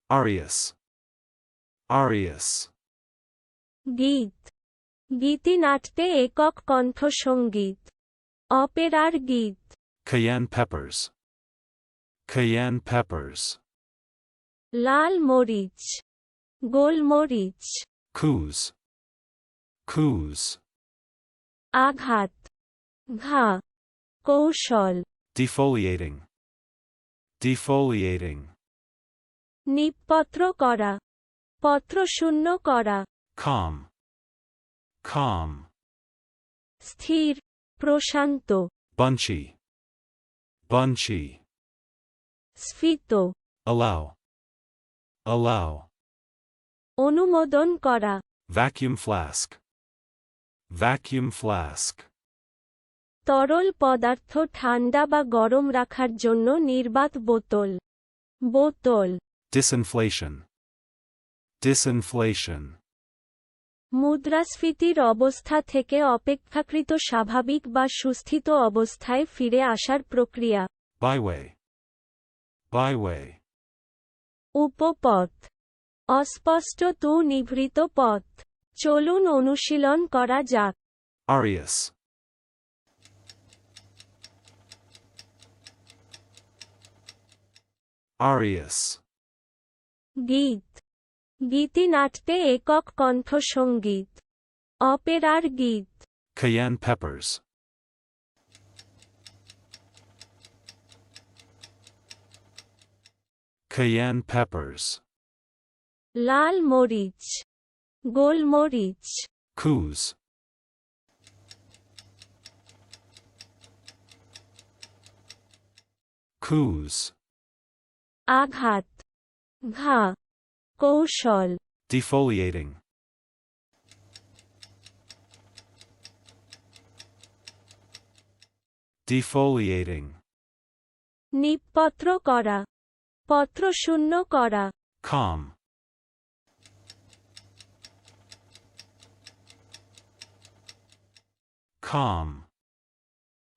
Arias. Arias. গীত গীতিনাট্যে একক কণ্ঠসঙ্গীত অপেরার গীত Cayenne peppers. Cayenne peppers. লাল মরিচ গোলমরিচ Coos. Coos. আঘাত ঘা কৌশল Defoliating. Defoliating. নিপপত্র করা পত্র শূন্য করা Calm. Calm. স্থির প্রশান্ত Bunchy. Bunchy. স্ফীত Allow. Allow. অনুমোদন করা Vacuum flask. Vacuum flask. তরল পদার্থ ঠান্ডা বা গরম রাখার জন্য নির্বাত বোতল বোতল Disinflation. Disinflation. মুদ্রাস্ফীতির অবস্থা থেকে অপেক্ষাকৃত স্বাভাবিক বা সুস্থিত অবস্থায় ফিরে আসার প্রক্রিয়া Byway. Byway. উপপথ অস্পষ্ট তু নিভৃত পথ চলুন অনুশীলন করা যাক Arias. Arias. গীত গীতিনাট্যে একক কণ্ঠসঙ্গীত অপেরার গীত Cayenne peppers. Cayenne peppers. লাল মরিচ গোলমরিচ Coos. Coos. আঘাত ঘা কৌশল Defoliating. Defoliating. নিপপত্র করা পত্র শূন্য করা Calm. Calm.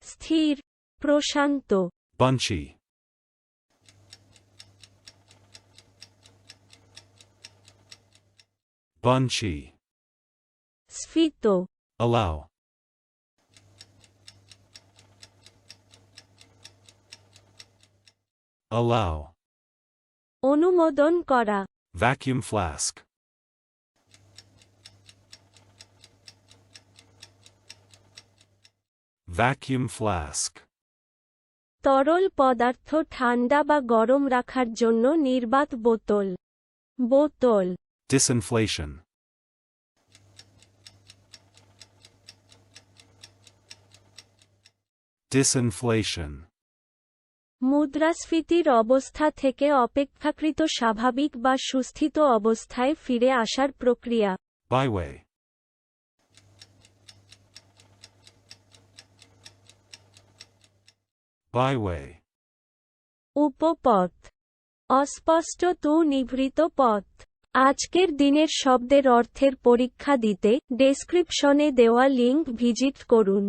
স্থির প্রশান্ত Bunchy. Bunchy. স্ফীত Allow. Allow. অনুমোদন করা Vacuum flask. Vacuum flask. তরল পদার্থ ঠান্ডা বা গরম রাখার জন্য নির্বাত বোতল বোতল Disinflation. Disinflation. মুদ্রাস্ফীতির অবস্থা থেকে অপেক্ষাকৃত স্বাভাবিক বা সুস্থিত অবস্থায় ফিরে আসার প্রক্রিয়া Byway. Byway. উপপথ অস্পষ্ট তু নিভৃত পথ আজকের দিনের শব্দের অর্থের পরীক্ষা দিতে ডেসক্রিপশনে দেওয়া লিংক ভিজিট করুন